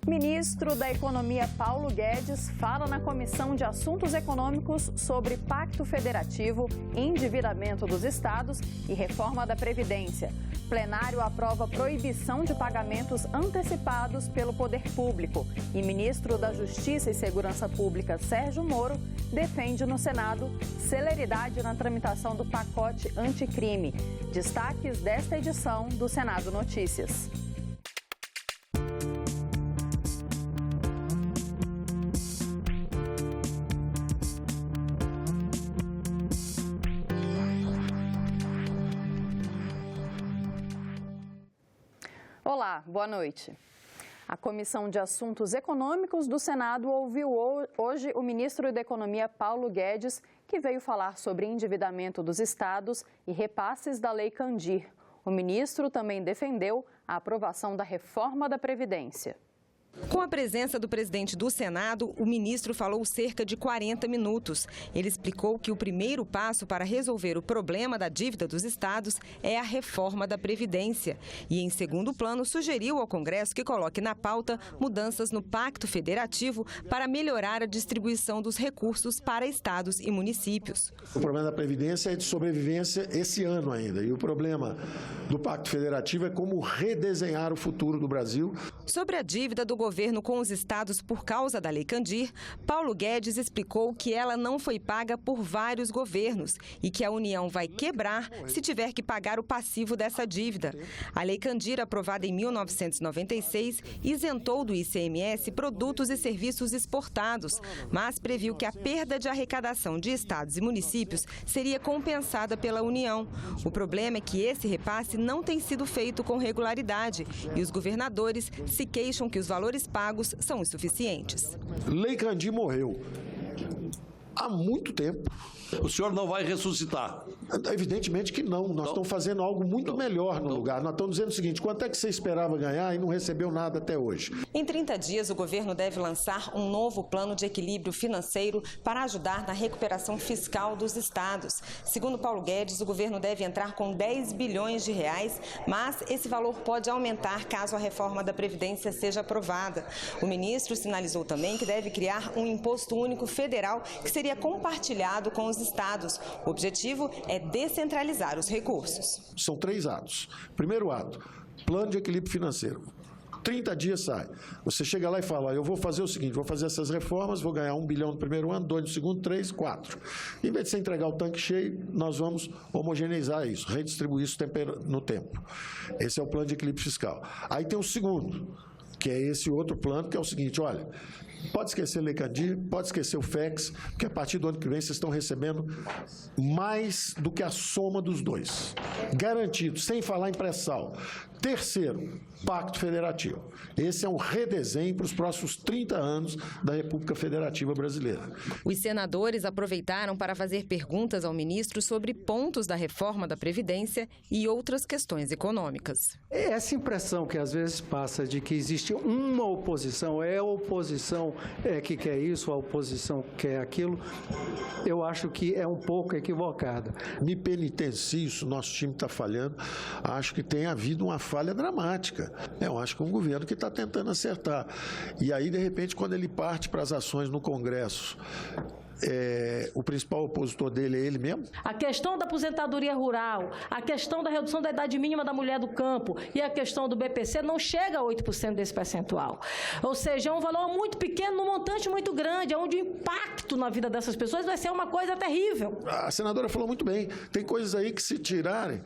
Ministro da Economia Paulo Guedes fala na Comissão de Assuntos Econômicos sobre Pacto Federativo, endividamento dos estados e reforma da Previdência. Plenário aprova proibição de pagamentos antecipados pelo poder público. E ministro da Justiça e Segurança Pública, Sérgio Moro, defende no Senado celeridade na tramitação do pacote anticrime. Destaques desta edição do Senado Notícias. Olá, boa noite. A Comissão de Assuntos Econômicos do Senado ouviu hoje o ministro da Economia, Paulo Guedes, que veio falar sobre endividamento dos estados e repasses da Lei Candir. O ministro também defendeu a aprovação da reforma da Previdência. Com a presença do presidente do Senado, o ministro falou cerca de 40 minutos. Ele explicou que o primeiro passo para resolver o problema da dívida dos estados é a reforma da Previdência. E, em segundo plano, sugeriu ao Congresso que coloque na pauta mudanças no Pacto Federativo para melhorar a distribuição dos recursos para estados e municípios. O problema da Previdência é de sobrevivência esse ano ainda. E o problema do Pacto Federativo é como redesenhar o futuro do Brasil. Sobre a dívida do governo com os estados por causa da Lei Candir, Paulo Guedes explicou que ela não foi paga por vários governos e que a União vai quebrar se tiver que pagar o passivo dessa dívida. A Lei Candir, aprovada em 1996, isentou do ICMS produtos e serviços exportados, mas previu que a perda de arrecadação de estados e municípios seria compensada pela União. O problema é que esse repasse não tem sido feito com regularidade e os governadores se queixam que os valores pagos são insuficientes. Lei Candir morreu há muito tempo. O senhor não vai ressuscitar? Evidentemente que não. Nós estamos fazendo algo muito melhor no lugar. Nós estamos dizendo o seguinte: quanto é que você esperava ganhar e não recebeu nada até hoje? Em 30 dias, o governo deve lançar um novo plano de equilíbrio financeiro para ajudar na recuperação fiscal dos estados. Segundo Paulo Guedes, o governo deve entrar com 10 bilhões de reais, mas esse valor pode aumentar caso a reforma da Previdência seja aprovada. O ministro sinalizou também que deve criar um imposto único federal que seria compartilhado com os estados. O objetivo é descentralizar os recursos. São 3 atos. Primeiro ato, plano de equilíbrio financeiro. 30 dias sai. Você chega lá e fala: eu vou fazer o seguinte, vou fazer essas reformas, vou ganhar 1 bilhão no primeiro ano, 2 no segundo, 3, 4. Em vez de você entregar o tanque cheio, nós vamos homogeneizar isso, redistribuir isso no tempo. Esse é o plano de equilíbrio fiscal. Aí tem o segundo, que é esse outro plano, que é o seguinte: olha, pode esquecer Lei Candir, pode esquecer o FEX, porque a partir do ano que vem vocês estão recebendo mais do que a soma dos dois. Garantido, sem falar em pré-sal. Terceiro, Pacto Federativo. Esse é um redesenho para os próximos 30 anos da República Federativa Brasileira. Os senadores aproveitaram para fazer perguntas ao ministro sobre pontos da reforma da Previdência e outras questões econômicas. Essa impressão que às vezes passa de que existe uma oposição, a oposição que quer isso, a oposição que quer aquilo, eu acho que é um pouco equivocada. Me penitencio, isso, nosso time está falhando. Acho que tem havido uma falha dramática. Eu acho que é um governo que está tentando acertar. E aí, de repente, quando ele parte para as ações no Congresso, o principal opositor dele é ele mesmo? A questão da aposentadoria rural, a questão da redução da idade mínima da mulher do campo e a questão do BPC não chega a 8% desse percentual. Ou seja, é um valor muito pequeno, num montante muito grande, onde o impacto na vida dessas pessoas vai ser uma coisa terrível. A senadora falou muito bem. Tem coisas aí que, se tirarem,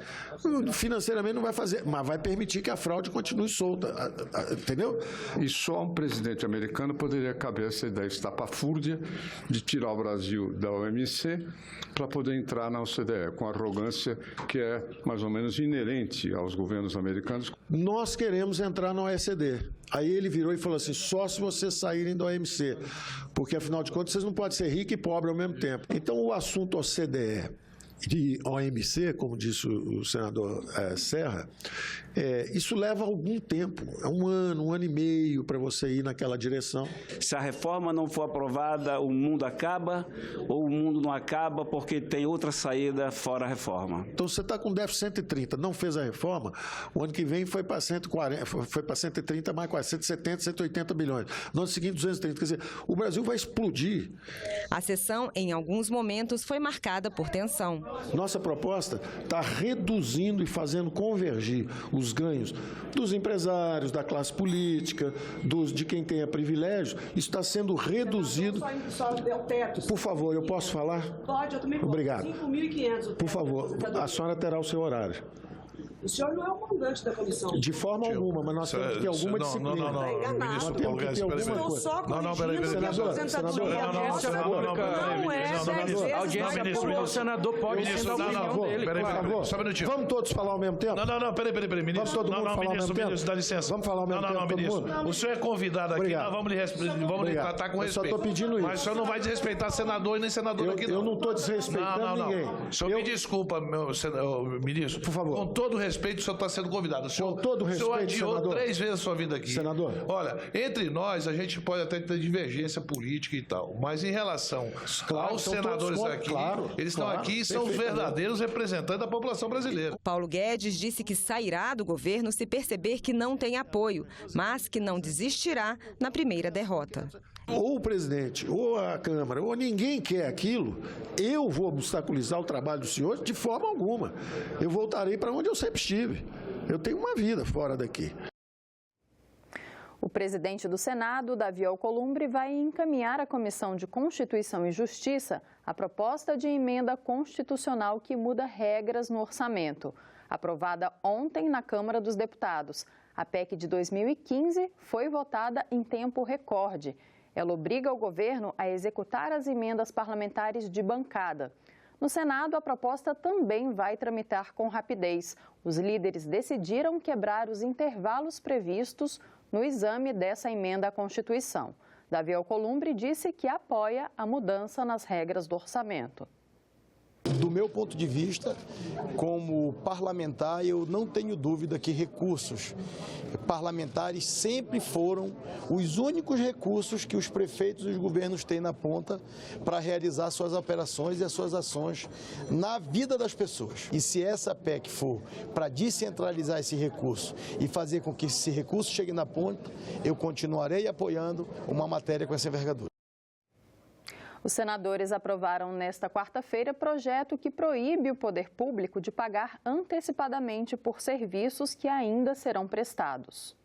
financeiramente não vai fazer, mas vai permitir que a fraude continue solta. Entendeu? E só um presidente americano poderia caber essa ideia estapafúrdia de tirar o Brasil da OMC para poder entrar na OCDE, com arrogância que é mais ou menos inerente aos governos americanos. Nós queremos entrar na OECD. Aí ele virou e falou assim: só se vocês saírem da OMC, porque afinal de contas vocês não podem ser rico e pobre ao mesmo tempo. Então o assunto OCDE e OMC, como disse o senador Serra, Isso leva algum tempo, é um ano e meio para você ir naquela direção. Se a reforma não for aprovada, o mundo acaba, ou o mundo não acaba porque tem outra saída fora a reforma. Então, você está com déficit 130, não fez a reforma, o ano que vem foi para 140, foi para 130, mais quase 170, 180 bilhões. No ano seguinte, 230. Quer dizer, o Brasil vai explodir. A sessão, em alguns momentos, foi marcada por tensão. Nossa proposta está reduzindo e fazendo convergir os ganhos dos empresários, da classe política, de quem tenha privilégio. Isso está sendo reduzido. Por favor, eu posso falar? Pode, eu também posso. Obrigado. 5.500. Por favor, a senhora terá o seu horário. O senhor não é o mandante da comissão. De forma alguma, mas nós temos que ter alguma disciplina. Nós temos que ter alguma coisa. Só corrigindo que a aposentadoria O senador pode dar a opinião dele. Só um minutinho. Vamos todos falar ao mesmo tempo? Não, peraí, ministro. Vamos todo mundo falar ao mesmo tempo? Dá licença. Vamos falar ao mesmo tempo, todo mundo? O senhor é convidado aqui, nós vamos lhe tratar com respeito. Eu só estou pedindo isso. Mas o senhor não vai desrespeitar senador e nem senador aqui, não. Eu não estou desrespeitando ninguém. O senhor me desculpa, ministro. Por favor. Com todo respeito, o senhor está sendo convidado. Com todo respeito, o senhor adiou senador. 3 vezes a sua vinda aqui. Senador. Olha, entre nós, a gente pode até ter divergência política e tal, mas em relação aos senadores aqui, eles estão aqui e são os verdadeiros representantes da população brasileira. Paulo Guedes disse que sairá do governo se perceber que não tem apoio, mas que não desistirá na primeira derrota. Ou o presidente, ou a Câmara, ou ninguém quer aquilo, eu vou obstaculizar o trabalho dos senhores de forma alguma. Eu voltarei para onde eu sempre estive. Eu tenho uma vida fora daqui. O presidente do Senado, Davi Alcolumbre, vai encaminhar à Comissão de Constituição e Justiça a proposta de emenda constitucional que muda regras no orçamento. Aprovada ontem na Câmara dos Deputados, a PEC de 2015 foi votada em tempo recorde. Ela obriga o governo a executar as emendas parlamentares de bancada. No Senado, a proposta também vai tramitar com rapidez. Os líderes decidiram quebrar os intervalos previstos no exame dessa emenda à Constituição. Davi Alcolumbre disse que apoia a mudança nas regras do orçamento. Do meu ponto de vista, como parlamentar, eu não tenho dúvida que recursos parlamentares sempre foram os únicos recursos que os prefeitos e os governos têm na ponta para realizar suas operações e as suas ações na vida das pessoas. E se essa PEC for para descentralizar esse recurso e fazer com que esse recurso chegue na ponta, eu continuarei apoiando uma matéria com essa envergadura. Os senadores aprovaram nesta quarta-feira projeto que proíbe o poder público de pagar antecipadamente por serviços que ainda serão prestados.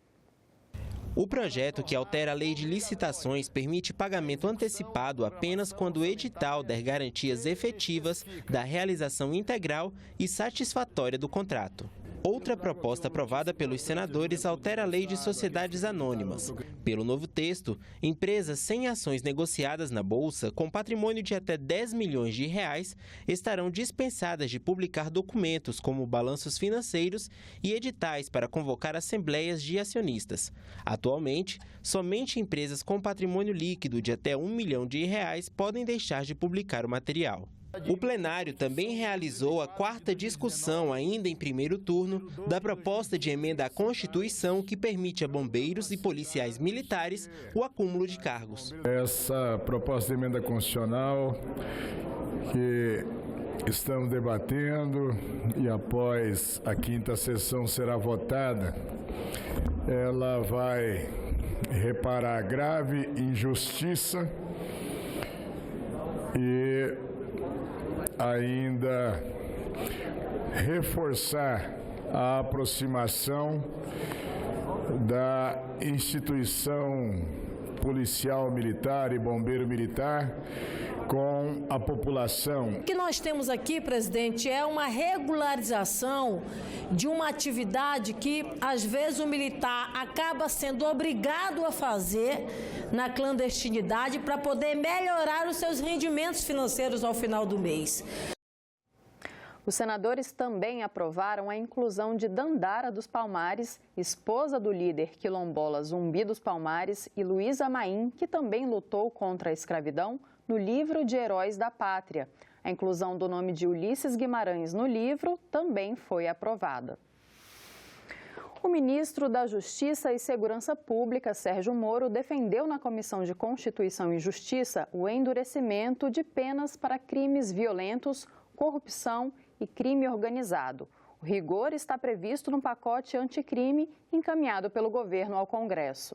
O projeto, que altera a lei de licitações, permite pagamento antecipado apenas quando o edital der garantias efetivas da realização integral e satisfatória do contrato. Outra proposta aprovada pelos senadores altera a lei de sociedades anônimas. Pelo novo texto, empresas sem ações negociadas na Bolsa, com patrimônio de até 10 milhões de reais, estarão dispensadas de publicar documentos como balanços financeiros e editais para convocar assembleias de acionistas. Atualmente, somente empresas com patrimônio líquido de até 1 milhão de reais podem deixar de publicar o material. O plenário também realizou a quarta discussão, ainda em primeiro turno, da proposta de emenda à Constituição que permite a bombeiros e policiais militares o acúmulo de cargos. Essa proposta de emenda constitucional que estamos debatendo e após a quinta sessão será votada, ela vai reparar a grave injustiça e ainda reforçar a aproximação da instituição policial militar e bombeiro militar com a população. O que nós temos aqui, presidente, é uma regularização de uma atividade que, às vezes, o militar acaba sendo obrigado a fazer na clandestinidade para poder melhorar os seus rendimentos financeiros ao final do mês. Os senadores também aprovaram a inclusão de Dandara dos Palmares, esposa do líder quilombola Zumbi dos Palmares, e Luísa Maim, que também lutou contra a escravidão, no livro de Heróis da Pátria. A inclusão do nome de Ulisses Guimarães no livro também foi aprovada. O ministro da Justiça e Segurança Pública, Sérgio Moro, defendeu na Comissão de Constituição e Justiça o endurecimento de penas para crimes violentos, corrupção e crime organizado. O rigor está previsto no pacote anticrime encaminhado pelo governo ao Congresso.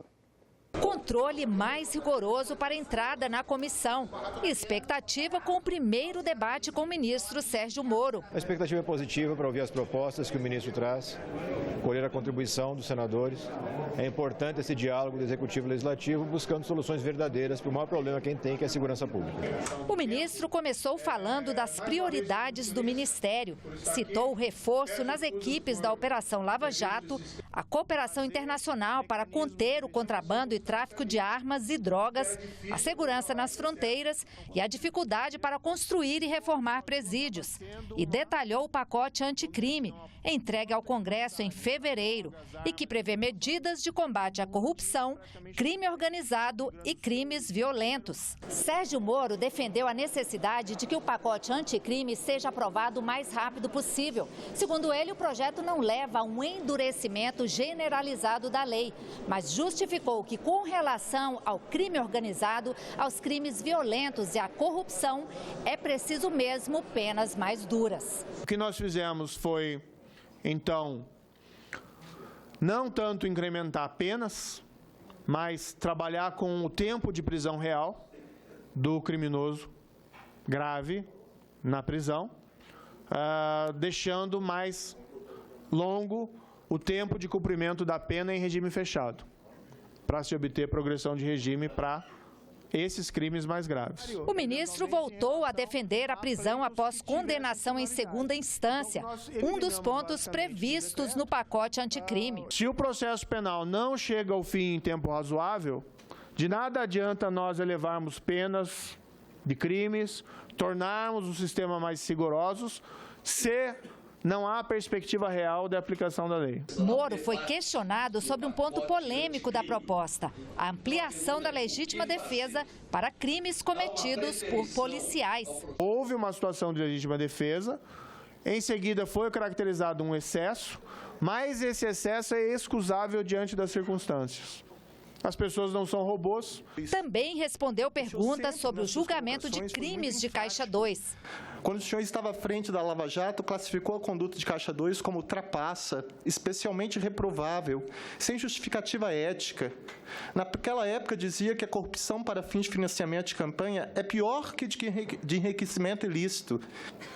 Controle mais rigoroso para a entrada na comissão. Expectativa com o primeiro debate com o ministro Sérgio Moro. A expectativa é positiva para ouvir as propostas que o ministro traz, colher a contribuição dos senadores. É importante esse diálogo do Executivo e Legislativo buscando soluções verdadeiras para o maior problema que a gente tem, que é a segurança pública. O ministro começou falando das prioridades do ministério. Citou o reforço nas equipes da Operação Lava Jato, a cooperação internacional para conter o contrabando e tráfico de armas e drogas, a segurança nas fronteiras e a dificuldade para construir e reformar presídios. E detalhou o pacote anticrime, entregue ao Congresso em fevereiro, e que prevê medidas de combate à corrupção, crime organizado e crimes violentos. Sérgio Moro defendeu a necessidade de que o pacote anticrime seja aprovado o mais rápido possível. Segundo ele, o projeto não leva a um endurecimento generalizado da lei, mas justificou que, com relação ao crime organizado, aos crimes violentos e à corrupção, é preciso mesmo penas mais duras. O que nós fizemos foi, então, não tanto incrementar penas, mas trabalhar com o tempo de prisão real do criminoso grave na prisão, deixando mais longo o tempo de cumprimento da pena em regime fechado, para se obter progressão de regime para esses crimes mais graves. O ministro voltou a defender a prisão após condenação em segunda instância, um dos pontos previstos no pacote anticrime. Se o processo penal não chega ao fim em tempo razoável, de nada adianta nós elevarmos penas de crimes, tornarmos o sistema mais rigorosos, se não há perspectiva real da aplicação da lei. Moro foi questionado sobre um ponto polêmico da proposta: a ampliação da legítima defesa para crimes cometidos por policiais. Houve uma situação de legítima defesa, em seguida foi caracterizado um excesso, mas esse excesso é excusável diante das circunstâncias. As pessoas não são robôs. Também respondeu perguntas sobre o julgamento de crimes de Caixa 2. Quando o senhor estava à frente da Lava Jato, classificou a conduta de Caixa 2 como trapaça, especialmente reprovável, sem justificativa ética. Naquela época dizia que a corrupção para fins de financiamento de campanha é pior que de enriquecimento ilícito,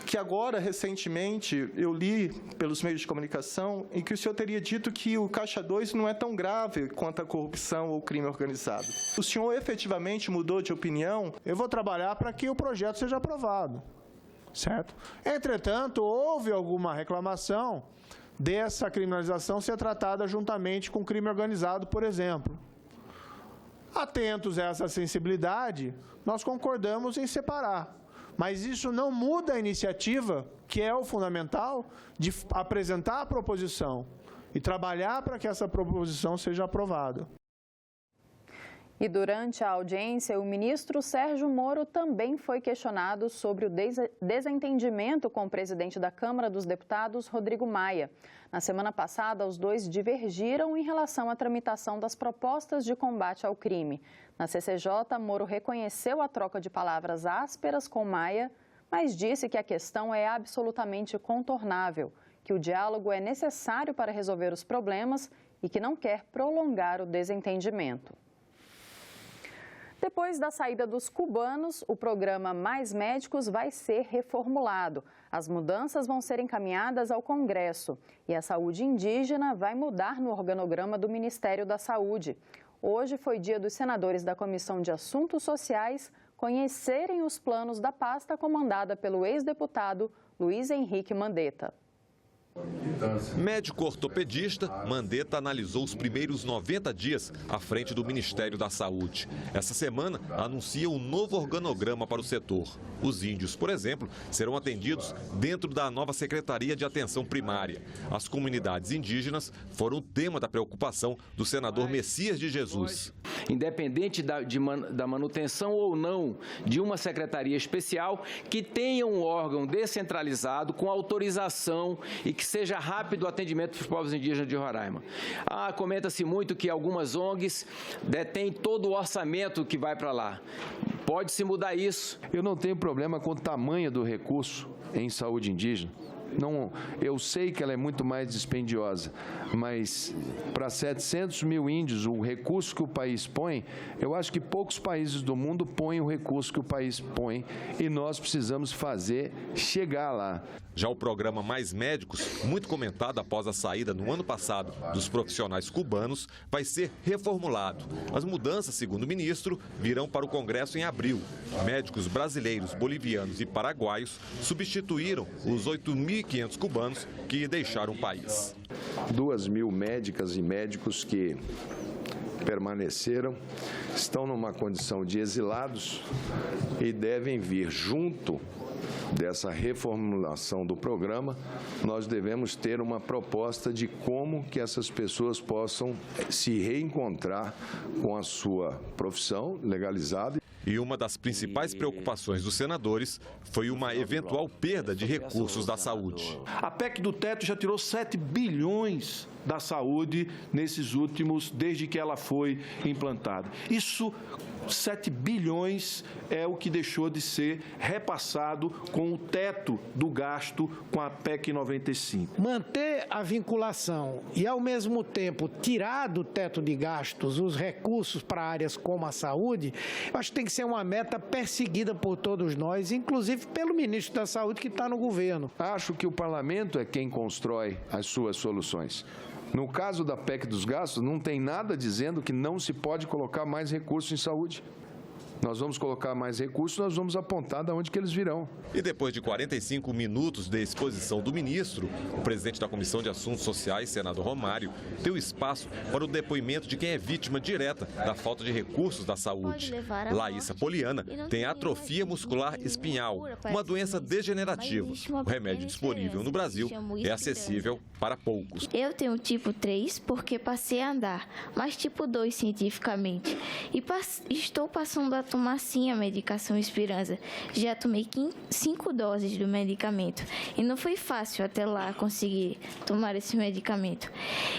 que agora, recentemente, eu li pelos meios de comunicação em que o senhor teria dito que o Caixa 2 não é tão grave quanto a corrupção ou crime organizado. O senhor efetivamente mudou de opinião? Eu vou trabalhar para que o projeto seja aprovado. Certo? Entretanto, houve alguma reclamação dessa criminalização ser tratada juntamente com crime organizado, por exemplo. Atentos a essa sensibilidade, nós concordamos em separar. Mas isso não muda a iniciativa, que é o fundamental, de apresentar a proposição e trabalhar para que essa proposição seja aprovada. E durante a audiência, o ministro Sérgio Moro também foi questionado sobre o desentendimento com o presidente da Câmara dos Deputados, Rodrigo Maia. Na semana passada, os dois divergiram em relação à tramitação das propostas de combate ao crime. Na CCJ, Moro reconheceu a troca de palavras ásperas com Maia, mas disse que a questão é absolutamente contornável, que o diálogo é necessário para resolver os problemas e que não quer prolongar o desentendimento. Depois da saída dos cubanos, o programa Mais Médicos vai ser reformulado. As mudanças vão ser encaminhadas ao Congresso e a saúde indígena vai mudar no organograma do Ministério da Saúde. Hoje foi dia dos senadores da Comissão de Assuntos Sociais conhecerem os planos da pasta comandada pelo ex-deputado Luiz Henrique Mandetta. Médico ortopedista, Mandetta analisou os primeiros 90 dias à frente do Ministério da Saúde. Essa semana, anuncia um novo organograma para o setor. Os índios, por exemplo, serão atendidos dentro da nova Secretaria de Atenção Primária. As comunidades indígenas foram o tema da preocupação do senador Messias de Jesus. independente da manutenção ou não de uma secretaria especial, que tenha um órgão descentralizado com autorização e que seja rápido o atendimento para os povos indígenas de Roraima. Comenta-se muito que algumas ONGs detêm todo o orçamento que vai para lá. Pode-se mudar isso. Eu não tenho problema com o tamanho do recurso em saúde indígena. Não, eu sei que ela é muito mais dispendiosa, mas para 700 mil índios, o recurso que o país põe, eu acho que poucos países do mundo põem o recurso que o país põe e nós precisamos fazer chegar lá. Já o programa Mais Médicos, muito comentado após a saída no ano passado dos profissionais cubanos, vai ser reformulado. As mudanças, segundo o ministro, virão para o Congresso em abril. Médicos brasileiros, bolivianos e paraguaios substituíram os 8.500 cubanos que deixaram o país. 2.000 médicas e médicos que permaneceram, estão numa condição de exilados e devem vir junto dessa reformulação do programa. Nós devemos ter uma proposta de como que essas pessoas possam se reencontrar com a sua profissão legalizada. E uma das principais preocupações dos senadores foi uma eventual perda de recursos da saúde. A PEC do teto já tirou 7 bilhões da saúde desde que ela foi implantada. Isso, 7 bilhões é o que deixou de ser repassado com o teto do gasto com a PEC 95. Manter a vinculação e, ao mesmo tempo, tirar do teto de gastos os recursos para áreas como a saúde, eu acho que tem que ser uma meta perseguida por todos nós, inclusive pelo ministro da Saúde que está no governo. Acho que o parlamento é quem constrói as suas soluções. No caso da PEC dos gastos, não tem nada dizendo que não se pode colocar mais recursos em saúde. Nós vamos colocar mais recursos, nós vamos apontar de onde que eles virão. E depois de 45 minutos de exposição do ministro, o presidente da Comissão de Assuntos Sociais, senador Romário, deu espaço para o depoimento de quem é vítima direta da falta de recursos da saúde. Laísa Poliana tem atrofia muscular espinhal, uma doença degenerativa. O remédio disponível no Brasil é acessível para poucos. Eu tenho tipo 3 porque passei a andar, mas tipo 2 cientificamente. E estou passando a tomar sim a medicação Esperança. Já tomei 5 doses do medicamento e não foi fácil até lá conseguir tomar esse medicamento.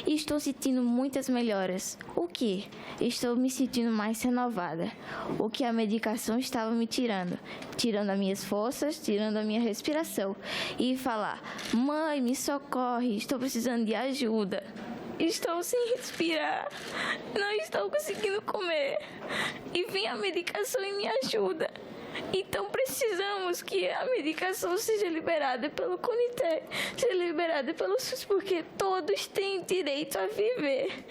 E estou sentindo muitas melhoras. O que? Estou me sentindo mais renovada. O que a medicação estava me tirando as minhas forças, tirando a minha respiração. E falar: mãe, me socorre, estou precisando de ajuda. Estou sem respirar, não estou conseguindo comer e vem a medicação e me ajuda. Então precisamos que a medicação seja liberada pelo CONITEC, seja liberada pelo SUS, porque todos têm direito a viver.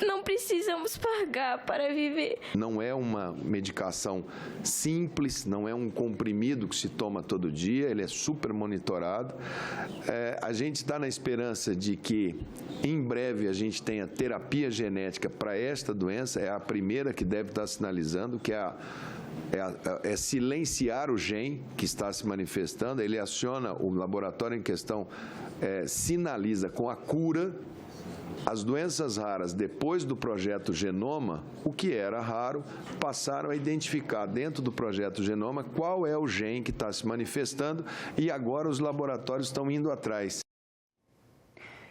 Não precisamos pagar para viver. Não é uma medicação simples, não é um comprimido que se toma todo dia, ele é super monitorado. A gente está na esperança de que em breve a gente tenha terapia genética para esta doença, é a primeira que deve estar sinalizando, que é silenciar o gene que está se manifestando, ele aciona, o laboratório em questão sinaliza com a cura. As doenças raras, depois do projeto Genoma, o que era raro, passaram a identificar dentro do projeto Genoma qual é o gene que está se manifestando e agora os laboratórios estão indo atrás.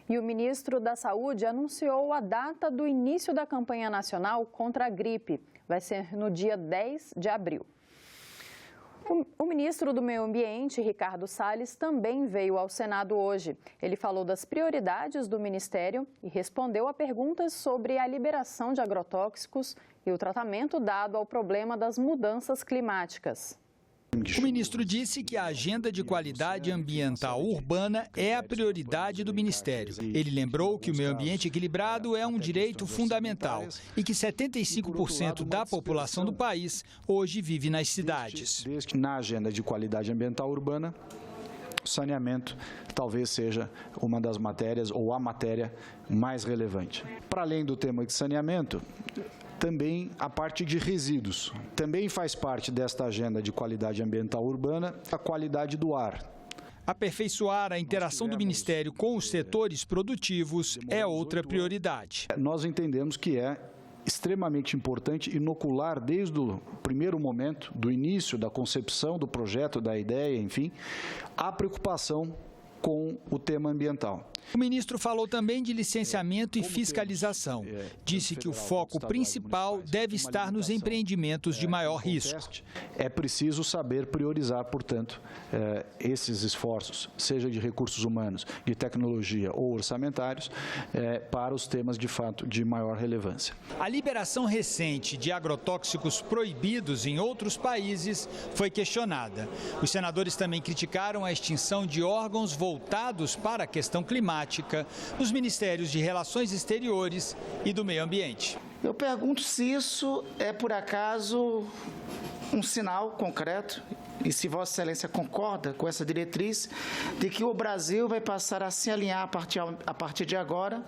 E o ministro da Saúde anunciou a data do início da campanha nacional contra a gripe. Vai ser no dia 10 de abril. O ministro do Meio Ambiente, Ricardo Salles, também veio ao Senado hoje. Ele falou das prioridades do Ministério e respondeu a perguntas sobre a liberação de agrotóxicos e o tratamento dado ao problema das mudanças climáticas. O ministro disse que a agenda de qualidade ambiental urbana é a prioridade do Ministério. Ele lembrou que o meio ambiente equilibrado é um direito fundamental e que 75% da população do país hoje vive nas cidades. Na agenda de qualidade ambiental urbana, o saneamento talvez seja uma das matérias ou a matéria mais relevante. Para além do tema de saneamento, também a parte de resíduos. Também faz parte desta agenda de qualidade ambiental urbana a qualidade do ar. Aperfeiçoar a interação do Ministério com os setores produtivos é outra prioridade. Nós entendemos que é extremamente importante inocular desde o primeiro momento, do início da concepção do projeto, da ideia, enfim, a preocupação com o tema ambiental. O ministro falou também de licenciamento e fiscalização. Disse que o foco principal deve estar nos empreendimentos de maior risco. É preciso saber priorizar, portanto, esses esforços, seja de recursos humanos, de tecnologia ou orçamentários, para os temas, de fato, de maior relevância. A liberação recente de agrotóxicos proibidos em outros países foi questionada. Os senadores também criticaram a extinção de órgãos voltados para a questão climática nos Ministérios de Relações Exteriores e do Meio Ambiente. Eu pergunto se isso é, por acaso, um sinal concreto, e se Vossa Excelência concorda com essa diretriz, de que o Brasil vai passar a se alinhar a partir de agora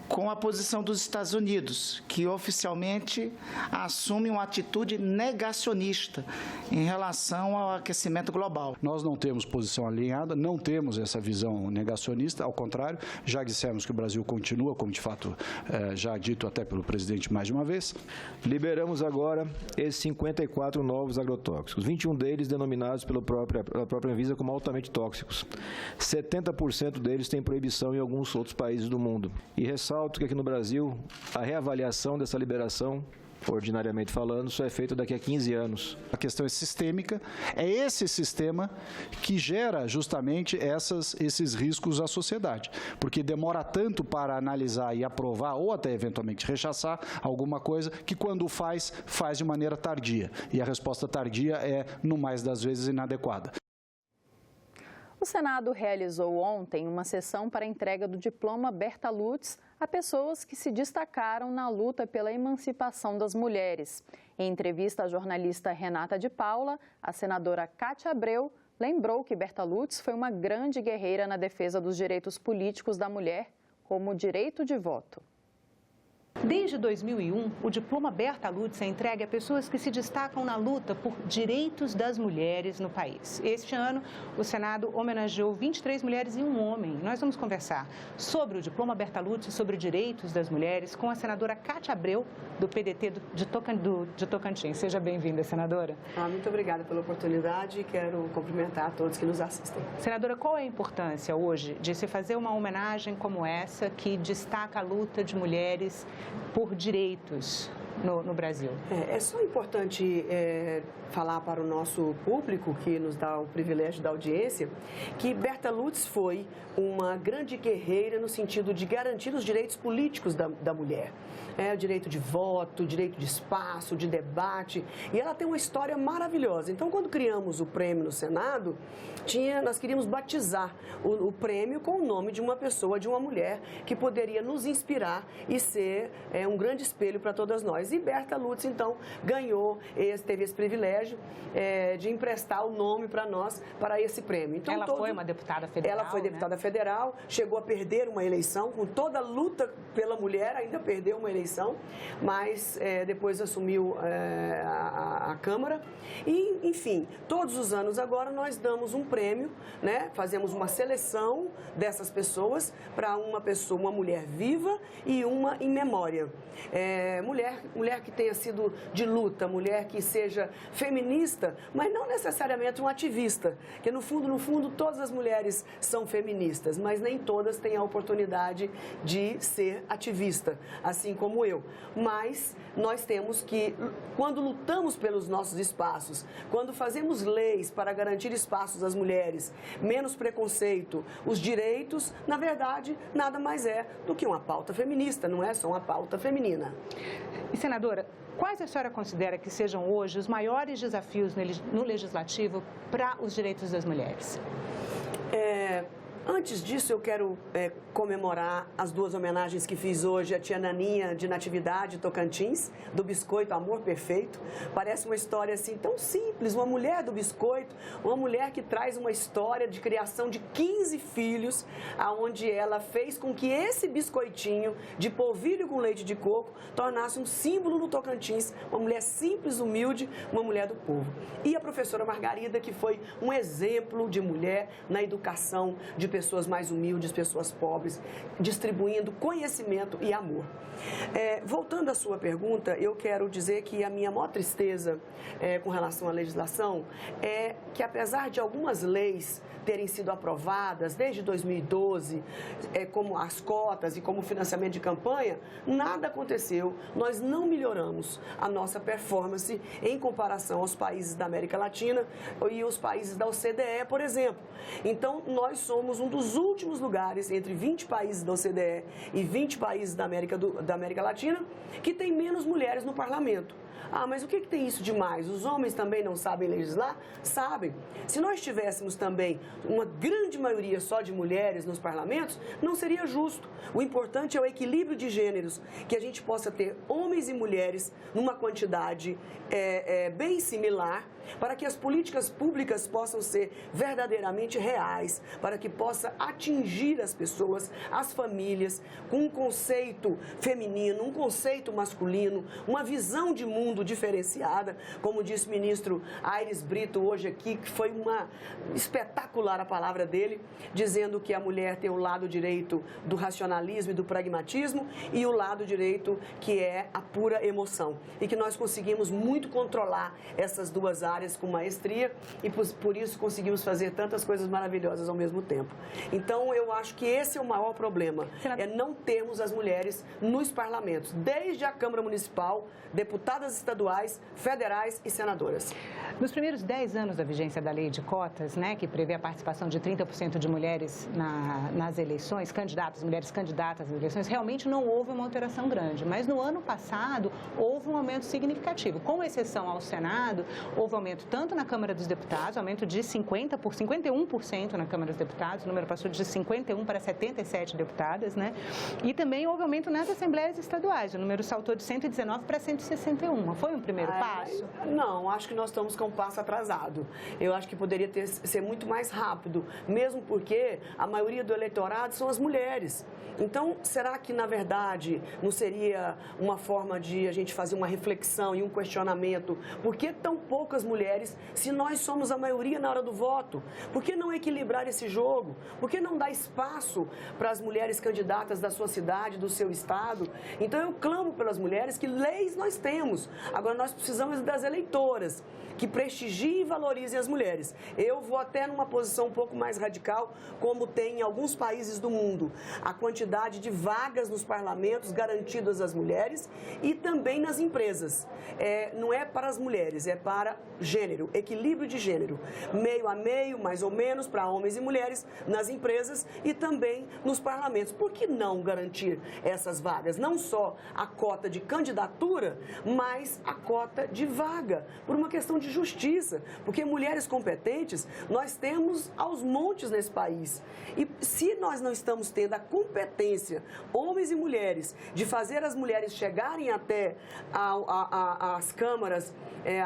com a posição dos Estados Unidos, que oficialmente assume uma atitude negacionista em relação ao aquecimento global. Nós não temos posição alinhada, não temos essa visão negacionista, ao contrário, já dissemos que o Brasil continua, como de fato já dito até pelo presidente mais de uma vez. Liberamos agora esses 54 novos agrotóxicos, 21 deles denominados pela própria Anvisa como altamente tóxicos. 70% deles têm proibição em alguns outros países do mundo. E ressalto que aqui no Brasil, a reavaliação dessa liberação, ordinariamente falando, só é feita daqui a 15 anos. A questão é sistêmica, é esse sistema que gera justamente esses riscos à sociedade, porque demora tanto para analisar e aprovar ou até eventualmente rechaçar alguma coisa que quando faz de maneira tardia, e a resposta tardia é, no mais das vezes, inadequada. O Senado realizou ontem uma sessão para a entrega do diploma Berta Lutz a pessoas que se destacaram na luta pela emancipação das mulheres. Em entrevista à jornalista Renata de Paula, a senadora Cátia Abreu lembrou que Berta Lutz foi uma grande guerreira na defesa dos direitos políticos da mulher, como o direito de voto. Desde 2001, o diploma Berta Lutz é entregue a pessoas que se destacam na luta por direitos das mulheres no país. Este ano, o Senado homenageou 23 mulheres e um homem. Nós vamos conversar sobre o diploma Berta Lutz e sobre direitos das mulheres com a senadora Cátia Abreu, do PDT de Tocantins. Seja bem-vinda, senadora. Muito obrigada pela oportunidade e quero cumprimentar a todos que nos assistem. Senadora, qual é a importância hoje de se fazer uma homenagem como essa, que destaca a luta de mulheres por direitos no Brasil? É só importante falar para o nosso público, que nos dá o privilégio da audiência, que Berta Lutz foi uma grande guerreira no sentido de garantir os direitos políticos da mulher. O direito de voto, o direito de espaço, de debate, e ela tem uma história maravilhosa. Então, quando criamos o prêmio no Senado, nós queríamos batizar o prêmio com o nome de uma pessoa, de uma mulher, que poderia nos inspirar e ser um grande espelho para todas nós. E Berta Lutz, então, teve esse privilégio de emprestar o nome para nós, para esse prêmio. Então, ela foi uma deputada federal, Ela foi deputada federal, chegou a perder uma eleição, com toda a luta pela mulher, ainda perdeu uma eleição, mas depois assumiu a Câmara. E, enfim, todos os anos agora nós damos um prêmio, né? Fazemos uma seleção dessas pessoas para uma mulher viva e uma em memória. Mulher que tenha sido de luta, mulher que seja feminista, mas não necessariamente um ativista, porque no fundo, todas as mulheres são feministas, mas nem todas têm a oportunidade de ser ativista, assim como eu. Mas nós temos que, quando lutamos pelos nossos espaços, quando fazemos leis para garantir espaços às mulheres, menos preconceito, os direitos, na verdade, nada mais é do que uma pauta feminista, não é só uma pauta feminina. E, senadora, quais a senhora considera que sejam hoje os maiores desafios no Legislativo para os direitos das mulheres? Antes disso, eu quero comemorar as duas homenagens que fiz hoje à tia Naninha de Natividade, Tocantins, do biscoito Amor Perfeito. Parece uma história assim tão simples, uma mulher do biscoito, uma mulher que traz uma história de criação de 15 filhos, aonde ela fez com que esse biscoitinho de polvilho com leite de coco tornasse um símbolo no Tocantins, uma mulher simples, humilde, uma mulher do povo. E a professora Margarida, que foi um exemplo de mulher na educação, de pessoas mais humildes, pessoas pobres, distribuindo conhecimento e amor. Voltando à sua pergunta, eu quero dizer que a minha maior tristeza com relação à legislação é que, apesar de algumas leis terem sido aprovadas desde 2012, como as cotas e como financiamento de campanha, nada aconteceu. Nós não melhoramos a nossa performance em comparação aos países da América Latina e os países da OCDE, por exemplo. Então, nós somos um dos últimos lugares entre 20 países da OCDE e 20 países da América Latina que tem menos mulheres no parlamento. Ah, mas o que tem isso de mais? Os homens também não sabem legislar? Sabem. Se nós tivéssemos também uma grande maioria só de mulheres nos parlamentos, não seria justo. O importante é o equilíbrio de gêneros, que a gente possa ter homens e mulheres numa quantidade bem similar, para que as políticas públicas possam ser verdadeiramente reais, para que possa atingir as pessoas, as famílias, com um conceito feminino, um conceito masculino, uma visão de mundo diferenciada, como disse o ministro Aires Brito hoje aqui, que foi uma espetacular a palavra dele, dizendo que a mulher tem o lado direito do racionalismo e do pragmatismo e o lado direito que é a pura emoção, e que nós conseguimos muito controlar essas duas áreas com maestria e por isso conseguimos fazer tantas coisas maravilhosas ao mesmo tempo. Então, eu acho que esse é o maior problema, é não termos as mulheres nos parlamentos, desde a Câmara Municipal, deputadas estaduais, federais e senadoras. Nos primeiros 10 anos da vigência da lei de cotas, né, que prevê a participação de 30% de mulheres nas eleições, mulheres candidatas às eleições, realmente não houve uma alteração grande. Mas no ano passado houve um aumento significativo. Com exceção ao Senado, houve aumento tanto na Câmara dos Deputados, aumento de 51% na Câmara dos Deputados, o número passou de 51 para 77 deputadas, né? E também houve aumento nas Assembleias Estaduais, o número saltou de 119 para 161. Foi um primeiro passo? Não, acho que nós estamos com um passo atrasado. Eu acho que poderia ser muito mais rápido, mesmo porque a maioria do eleitorado são as mulheres. Então, será que, na verdade, não seria uma forma de a gente fazer uma reflexão e um questionamento? Por que tão poucas mulheres, se nós somos a maioria na hora do voto? Por que não equilibrar esse jogo? Por que não dar espaço para as mulheres candidatas da sua cidade, do seu estado? Então, eu clamo pelas mulheres que leis nós temos. Agora, nós precisamos das eleitoras que prestigiem e valorizem as mulheres. Eu vou até numa posição um pouco mais radical, como tem em alguns países do mundo. A quantidade de vagas nos parlamentos garantidas às mulheres e também nas empresas. Não é para as mulheres, é para gênero, equilíbrio de gênero. Meio a meio, mais ou menos, para homens e mulheres nas empresas e também nos parlamentos. Por que não garantir essas vagas? Não só a cota de candidatura, mas a cota de vaga, por uma questão de justiça, porque mulheres competentes nós temos aos montes nesse país. E se nós não estamos tendo a competência, homens e mulheres, de fazer as mulheres chegarem até as câmaras,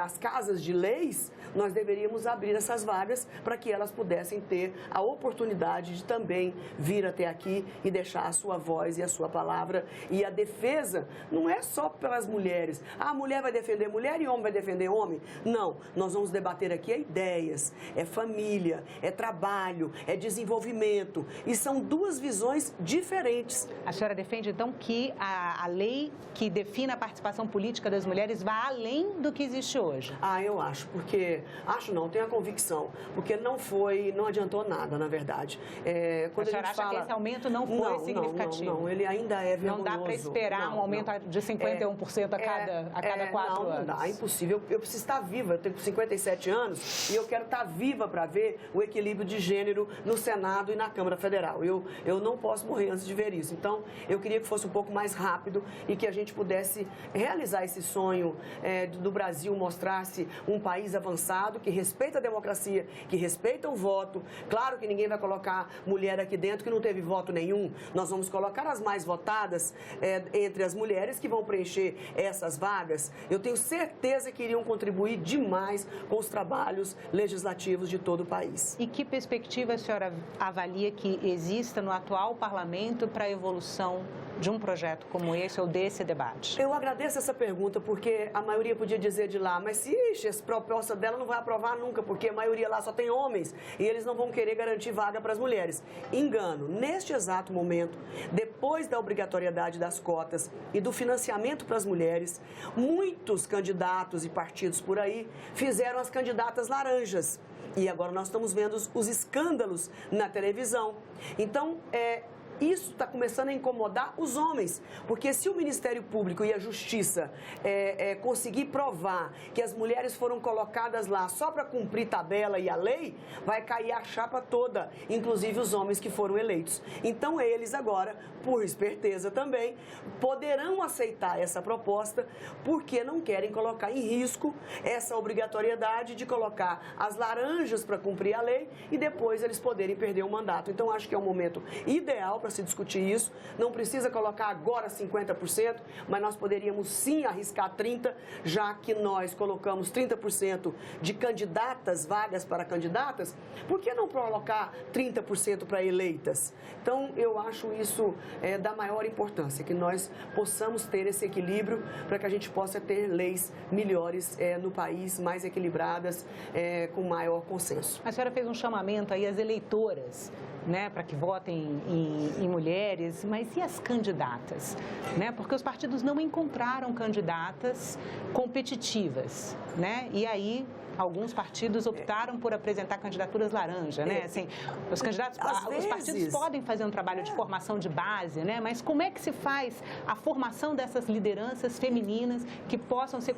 as casas de leis, nós deveríamos abrir essas vagas para que elas pudessem ter a oportunidade de também vir até aqui e deixar a sua voz e a sua palavra. E a defesa não é só pelas mulheres. A mulher vai defender mulher e homem vai defender homem? Não, nós vamos debater aqui ideias, é família, é trabalho, é desenvolvimento. E são duas visões diferentes. A senhora defende, então, que a lei que define a participação política das mulheres vá além do que existe hoje? Eu acho, porque... Acho não, tenho a convicção, porque não adiantou nada, na verdade. Quando a senhora acha que esse aumento não foi significativo? Não, ele ainda é vergonhoso. Não dá para esperar um aumento de 51% a cada 4 anos? Não dá, é impossível. Eu preciso estar viva, eu tenho 57 anos e eu quero estar viva para ver o equilíbrio de gênero no Senado e na Câmara Federal. Eu não posso morrer antes de ver isso. Então, eu queria que fosse um pouco mais rápido e que a gente pudesse realizar esse sonho do Brasil, mostrar-se um país avançado, que respeita a democracia, que respeita o voto. Claro que ninguém vai colocar mulher aqui dentro que não teve voto nenhum. Nós vamos colocar as mais votadas entre as mulheres que vão preencher essas vagas. Eu tenho certeza que iriam contribuir demais com os trabalhos legislativos de todo o país. E que perspectiva a senhora avalia que exista no atual parlamento para a evolução de um projeto como esse ou desse debate? Eu agradeço essa pergunta, porque a maioria podia dizer de lá, mas essa proposta dela não vai aprovar nunca, porque a maioria lá só tem homens e eles não vão querer garantir vaga para as mulheres. Engano. Neste exato momento, depois da obrigatoriedade das cotas e do financiamento para as mulheres, muitos candidatos e partidos por aí fizeram as candidatas laranjas. E agora nós estamos vendo os escândalos na televisão. Então, isso está começando a incomodar os homens, porque se o Ministério Público e a Justiça conseguir provar que as mulheres foram colocadas lá só para cumprir tabela e a lei, vai cair a chapa toda, inclusive os homens que foram eleitos. Então eles agora, por esperteza também, poderão aceitar essa proposta, porque não querem colocar em risco essa obrigatoriedade de colocar as laranjas para cumprir a lei e depois eles poderem perder o mandato. Então acho que é um momento ideal para se discutir isso. Não precisa colocar agora 50%, mas nós poderíamos sim arriscar 30%, já que nós colocamos 30% de candidatas, vagas para candidatas, por que não colocar 30% para eleitas? Então, eu acho isso da maior importância, que nós possamos ter esse equilíbrio para que a gente possa ter leis melhores no país, mais equilibradas, com maior consenso. A senhora fez um chamamento aí às eleitoras, né, para que votem em mulheres, mas e as candidatas? Né? Porque os partidos não encontraram candidatas competitivas, né? E aí alguns partidos optaram por apresentar candidaturas laranja, né? Assim, os candidatos, os partidos podem fazer um trabalho de formação de base, né? Mas como é que se faz a formação dessas lideranças femininas que possam ser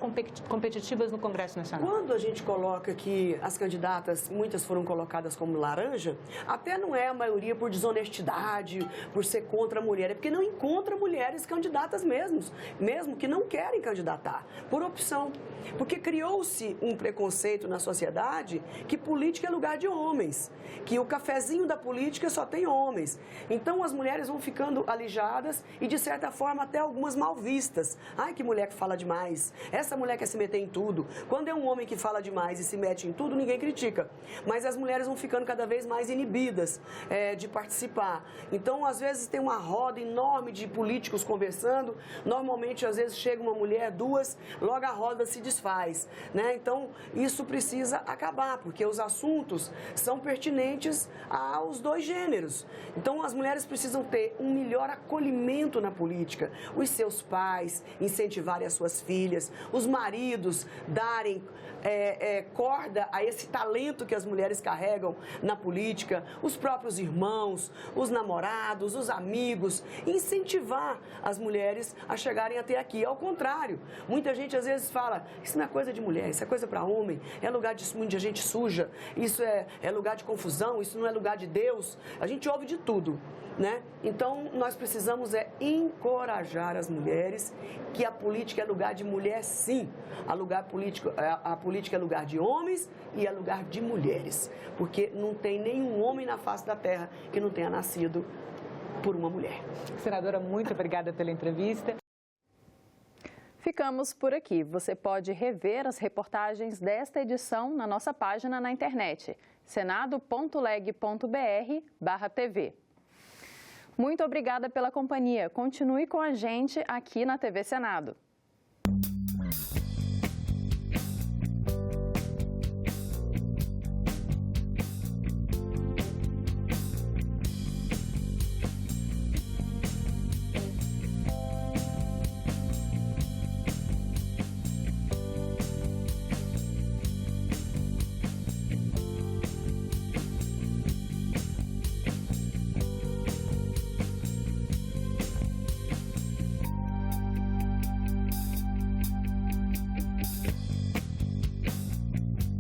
competitivas no Congresso Nacional? Quando a gente coloca que as candidatas, muitas foram colocadas como laranja, até não é a maioria por desonestidade, por ser contra a mulher, é porque não encontra mulheres candidatas mesmo que não querem candidatar, por opção. Porque criou-se um preconceito na sociedade que política é lugar de homens, que o cafezinho da política só tem homens. Então as mulheres vão ficando alijadas e de certa forma até algumas mal vistas. Ai, que mulher que fala demais, essa mulher quer se meter em tudo. Quando é um homem que fala demais e se mete em tudo, ninguém critica. Mas as mulheres vão ficando cada vez mais inibidas de participar. Então às vezes tem uma roda enorme de políticos conversando, normalmente às vezes chega uma mulher, duas, logo a roda se desfaz, né? Então isso precisa acabar, porque os assuntos são pertinentes aos dois gêneros. Então, as mulheres precisam ter um melhor acolhimento na política. Os seus pais incentivarem as suas filhas, os maridos darem corda a esse talento que as mulheres carregam na política, os próprios irmãos, os namorados, os amigos, incentivar as mulheres a chegarem até aqui. Ao contrário, muita gente às vezes fala, isso não é coisa de mulher, isso é coisa para homem, é lugar de muita gente suja, isso é lugar de confusão, isso não é lugar de Deus. A gente ouve de tudo, né? Então, nós precisamos encorajar as mulheres, que a política é lugar de mulher, sim. A política é lugar de homens e é lugar de mulheres, porque não tem nenhum homem na face da terra que não tenha nascido por uma mulher. Senadora, muito obrigada pela entrevista. Ficamos por aqui. Você pode rever as reportagens desta edição na nossa página na internet, senado.leg.br/TV. Muito obrigada pela companhia. Continue com a gente aqui na TV Senado.